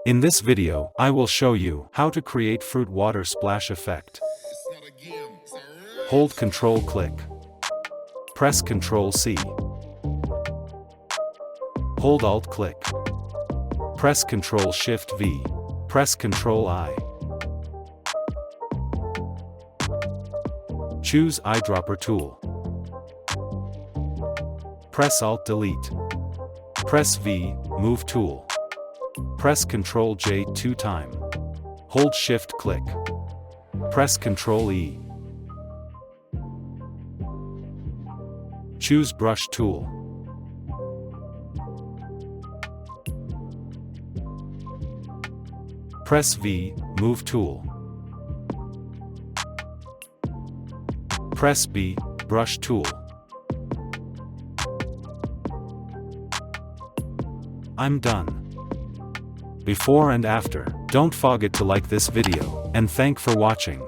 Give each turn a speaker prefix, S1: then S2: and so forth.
S1: In this video, I will show you how to create fruit water splash effect. Hold Ctrl click. Press Ctrl C. Hold Alt click. Press Ctrl Shift V. Press Ctrl I. Choose Eyedropper tool. Press Alt Delete. Press V, Move tool. Press Ctrl J 2 times. Hold Shift click. Press Ctrl E. Choose Brush tool. Press V, Move tool. Press B, Brush tool. I'm done. Before and after. Don't forget to like this video, and thank for watching.